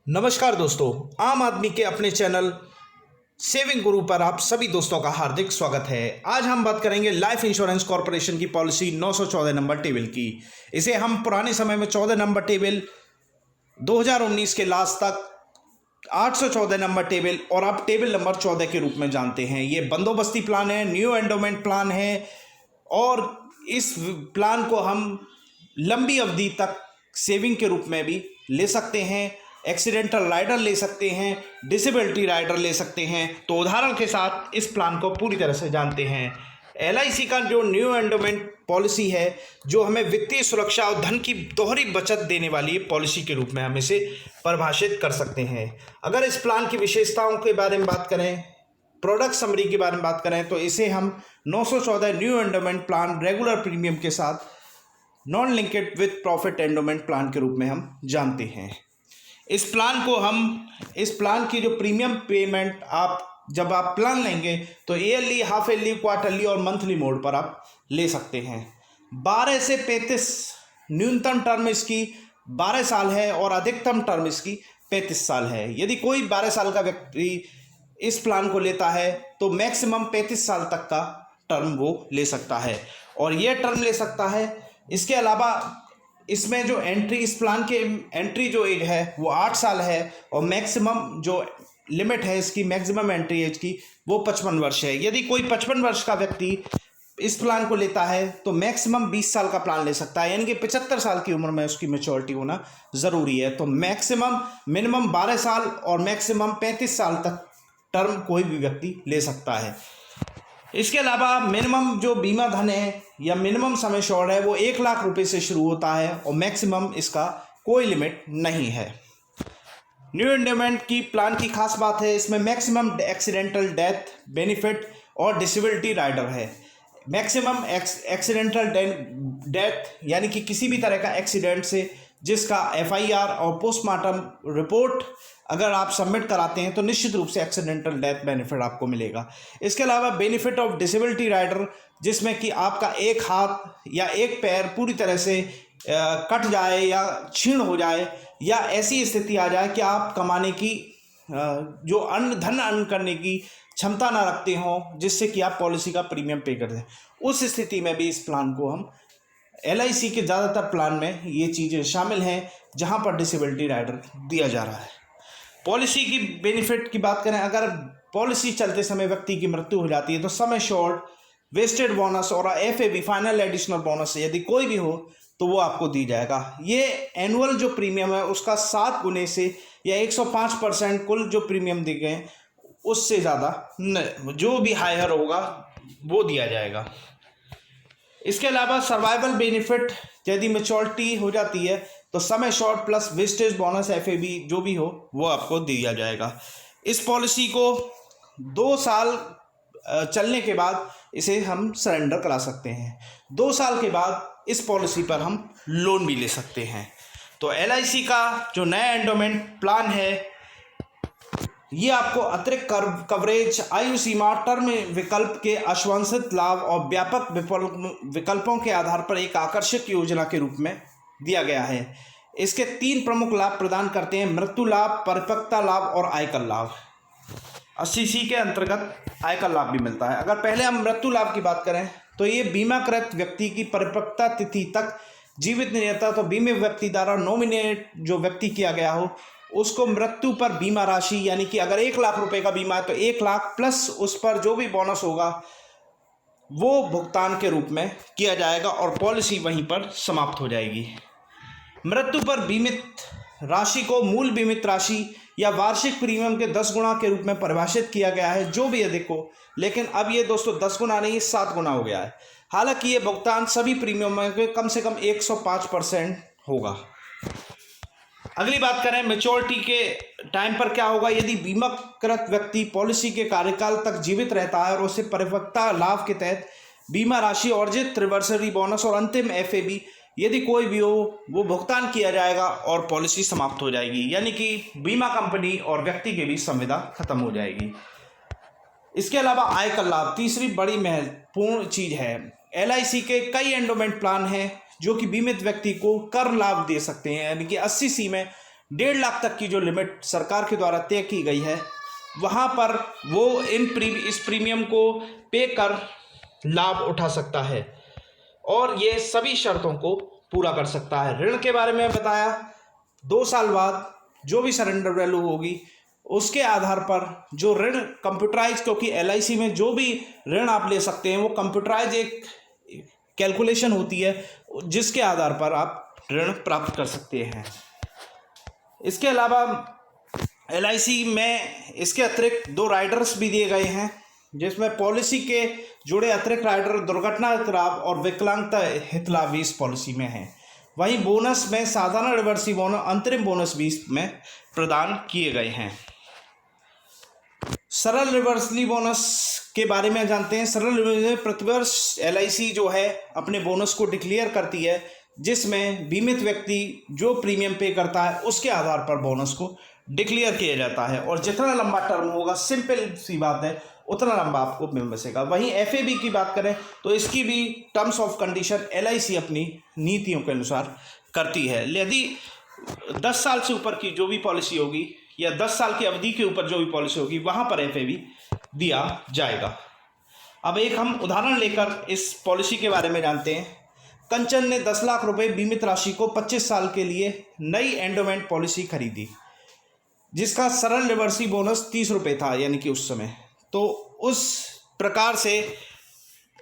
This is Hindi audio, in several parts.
नमस्कार दोस्तों, आम आदमी के अपने चैनल सेविंग गुरु पर आप सभी दोस्तों का हार्दिक स्वागत है। आज हम बात करेंगे लाइफ इंश्योरेंस कॉर्पोरेशन की पॉलिसी 914 नंबर टेबल की। इसे हम पुराने समय में 14 नंबर टेबल, 2019 के लास्ट तक 814 नंबर टेबल और अब टेबल नंबर 14 के रूप में जानते हैं। ये बंदोबस्ती प्लान है, न्यू एंडोमेंट प्लान है और इस प्लान को हम लंबी अवधि तक सेविंग के रूप में भी ले सकते हैं। एक्सीडेंटल राइडर ले सकते हैं, डिसेबिलिटी राइडर ले सकते हैं। तो उदाहरण के साथ इस प्लान को पूरी तरह से जानते हैं। LIC का जो न्यू एंडोमेंट पॉलिसी है, जो हमें वित्तीय सुरक्षा और धन की दोहरी बचत देने वाली पॉलिसी के रूप में हम इसे परिभाषित कर सकते हैं। अगर इस प्लान की विशेषताओं के बारे में बात करें, प्रोडक्ट समरी के बारे में बात करें, तो इसे हम 914 new endowment plan regular premium के साथ non linked with profit endowment plan के रूप में हम जानते हैं। इस प्लान की जो प्रीमियम पेमेंट जब आप प्लान लेंगे तो ईयरली, हाफ ईयरली, क्वार्टरली और मंथली मोड पर आप ले सकते हैं। 12 से 35 न्यूनतम टर्म इसकी 12 साल है और अधिकतम टर्म इसकी 35 साल है। यदि कोई 12 साल का व्यक्ति इस प्लान को लेता है तो मैक्सिमम 35 साल तक का टर्म वो ले सकता है और ये टर्म ले सकता है। इसके अलावा इसमें जो इस प्लान के एंट्री जो एज है वो 8 साल है और मैक्सिमम जो लिमिट है इसकी मैक्सिमम एंट्री एज की वो 55 वर्ष है। यदि कोई 55 वर्ष का व्यक्ति इस प्लान को लेता है तो मैक्सिमम 20 साल का प्लान ले सकता है, यानी कि 75 साल की उम्र में उसकी मैच्योरिटी होना ज़रूरी है। तो मिनिमम 12 साल और मैक्सिमम 35 साल तक टर्म कोई भी व्यक्ति ले सकता है। इसके अलावा मिनिमम जो बीमा धन है या मिनिमम सम एश्योर्ड है वो 1 लाख रुपए से शुरू होता है और मैक्सिमम इसका कोई लिमिट नहीं है। न्यू एंडोमेंट की प्लान की खास बात है, इसमें मैक्सिमम एक्सीडेंटल डेथ बेनिफिट और डिसेबिलिटी राइडर है। मैक्सिमम एक्सीडेंटल डेथ यानी कि किसी भी तरह का एक्सीडेंट से जिसका FIR और पोस्टमार्टम रिपोर्ट अगर आप सबमिट कराते हैं तो निश्चित रूप से एक्सीडेंटल डेथ बेनिफिट आपको मिलेगा। इसके अलावा बेनिफिट ऑफ डिसेबिलिटी राइडर, जिसमें कि आपका एक हाथ या एक पैर पूरी तरह से कट जाए या क्षीण हो जाए या ऐसी स्थिति आ जाए कि आप कमाने की जो धन अर्न करने की क्षमता ना रखते हों, जिससे कि आप पॉलिसी का प्रीमियम पे कर दें, उस स्थिति में भी इस प्लान को हम LIC के ज़्यादातर प्लान में ये चीज़ें शामिल हैं जहां पर डिसेबिलिटी राइडर दिया जा रहा है। पॉलिसी की बेनिफिट की बात करें, अगर पॉलिसी चलते समय व्यक्ति की मृत्यु हो जाती है तो सम एश्योर्ड, वेस्टेड बोनस और FAB फाइनल एडिशनल बोनस यदि कोई भी हो तो वो आपको दी जाएगा। ये एनुअल जो प्रीमियम है उसका 7 गुने से या 105% कुल जो प्रीमियम दिए गए उससे ज़्यादा जो भी हायर होगा वो दिया जाएगा। इसके अलावा सर्वाइवल बेनिफिट, यदि मैच्योरिटी हो जाती है तो sum assured plus wastage bonus FAB जो भी हो वो आपको दिया जाएगा। इस पॉलिसी को 2 साल चलने के बाद इसे हम सरेंडर करा सकते हैं। 2 साल के बाद इस पॉलिसी पर हम लोन भी ले सकते हैं। तो LIC का जो नया एंडोमेंट प्लान है ये आपको अतिरिक्त कवरेज, आयु सीमा, टर्म विकल्प के आश्वासित लाभ और व्यापक विकल्पों के आधार पर एक आकर्षक योजना के रूप में दिया गया है। इसके 3 प्रमुख लाभ प्रदान करते हैं: मृत्यु लाभ, परिपक्वता लाभ और आयकर लाभ। 80C के अंतर्गत आयकर लाभ भी मिलता है। अगर पहले हम मृत्यु लाभ की बात करें तो ये बीमाकृत व्यक्ति की परिपक्वता तिथि तक जीवित नहीं रहता तो बीमे व्यक्ति द्वारा नॉमिनेट जो व्यक्ति किया गया हो उसको मृत्यु पर बीमा राशि, यानी कि अगर 1 लाख रुपए का बीमा है तो 1 लाख प्लस उस पर जो भी बोनस होगा वो भुगतान के रूप में किया जाएगा और पॉलिसी वहीं पर समाप्त हो जाएगी। मृत्यु पर बीमित राशि को मूल बीमित राशि या वार्षिक प्रीमियम के 10 गुना के रूप में परिभाषित किया गया है, जो भी अधिक हो। लेकिन अब ये दोस्तों 10 गुना नहीं, 7 गुना हो गया है। हालांकि ये भुगतान सभी प्रीमियम में कम से कम 105% होगा। अगली बात करें मैच्योरिटी के टाइम पर क्या होगा। यदि बीमाकृत व्यक्ति पॉलिसी के कार्यकाल तक जीवित रहता है और उसे परिपक्वता लाभ के तहत बीमा राशि, अर्जित रिवर्सरी बोनस और अंतिम FAB यदि कोई भी हो वो भुगतान किया जाएगा और पॉलिसी समाप्त हो जाएगी, यानी कि बीमा कंपनी और व्यक्ति के बीच संविदा खत्म हो जाएगी। इसके अलावा आयकर लाभ तीसरी बड़ी महत्वपूर्ण चीज है। LIC के कई एंडोमेंट प्लान हैं जो कि बीमित व्यक्ति को कर लाभ दे सकते हैं, यानी कि 80C में 1.5 लाख तक की जो लिमिट सरकार के द्वारा तय की गई है, वहाँ पर वो इस प्रीमियम को पे कर लाभ उठा सकता है और ये सभी शर्तों को पूरा कर सकता है। ऋण के बारे में बताया, 2 साल बाद जो भी सरेंडर वैल्यू होगी उसके आधार पर जो ऋण कंप्यूटराइज, क्योंकि LIC में जो भी ऋण आप ले सकते हैं वो कंप्यूटराइज एक कैलकुलेशन होती है जिसके आधार पर आप ऋण प्राप्त कर सकते हैं। इसके अलावा LIC में इसके अतिरिक्त 2 राइडर्स भी दिए गए हैं, जिसमें पॉलिसी के जुड़े अतिरिक्त राइडर दुर्घटना हित लाभ और विकलांगता हित लाभ भी इस पॉलिसी में हैं। वहीं बोनस में साधारण रिवर्सी बोनस, अंतरिम बोनस भी इसमें प्रदान किए गए हैं। सरल रिवर्सली बोनस के बारे में जानते हैं। सरल रिवर्सली प्रतिवर्ष LIC जो है अपने बोनस को डिक्लेयर करती है, जिसमें बीमित व्यक्ति जो प्रीमियम पे करता है उसके आधार पर बोनस को डिक्लेयर किया जाता है और जितना लंबा टर्म होगा, सिंपल सी बात है, उतना लंबा आपको बचेगा। वहीं FAB की बात करें तो इसकी भी टर्म्स ऑफ कंडीशन LIC अपनी नीतियों के अनुसार करती है। यदि 10 साल से ऊपर की जो भी पॉलिसी होगी या 10 साल की अवधि के ऊपर जो भी पॉलिसी होगी वहाँ पर FAB दिया जाएगा। अब एक हम उदाहरण लेकर इस पॉलिसी के बारे में जानते हैं। कंचन ने 10 लाख रुपए बीमित राशि को 25 साल के लिए नई एंडोमेंट पॉलिसी खरीदी, जिसका सरल रिवर्सी बोनस 30 रुपये था, यानी कि उस समय। तो उस प्रकार से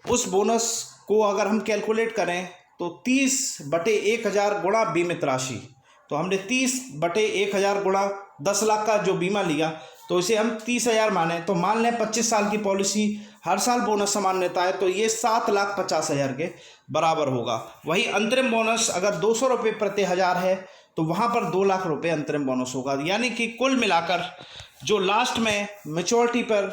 उस बोनस को अगर हम कैलकुलेट करें तो 30/1000 गुणा बीमित राशि, तो हमने 30/1000 गुणा 10 लाख का जो बीमा लिया तो इसे हम 30,000 माने, तो मान लें 25 साल की पॉलिसी, हर साल बोनस समान रहता है, तो ये 7,50,000 के बराबर होगा। वही अंतरिम बोनस अगर 200 रुपये प्रति हज़ार है तो वहाँ पर 2 लाख रुपये अंतरिम बोनस होगा, यानी कि कुल मिलाकर जो लास्ट में मैच्योरिटी पर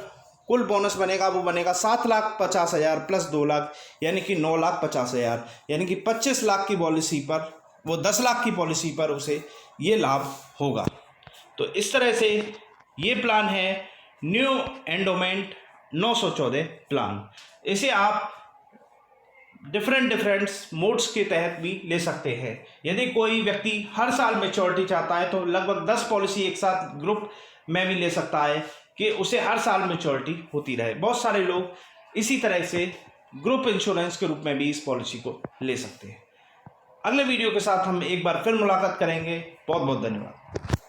कुल बोनस बनेगा वो बनेगा 7,50,000 प्लस 2 लाख, यानी कि 9,50,000, यानी कि 25 लाख की पॉलिसी पर, वो 10 लाख की पॉलिसी पर उसे ये लाभ होगा। तो इस तरह से ये प्लान है न्यू एंडोमेंट 914 प्लान। इसे आप डिफरेंट मोड्स के तहत भी ले सकते हैं। यदि कोई व्यक्ति हर साल मैच्योरिटी चाहता है तो लगभग 10 पॉलिसी एक साथ ग्रुप में भी ले सकता है कि उसे हर साल मैच्योरिटी होती रहे। बहुत सारे लोग इसी तरह से ग्रुप इंश्योरेंस के रूप में भी इस पॉलिसी को ले सकते हैं। अगले वीडियो के साथ हम एक बार फिर मुलाकात करेंगे। बहुत बहुत धन्यवाद।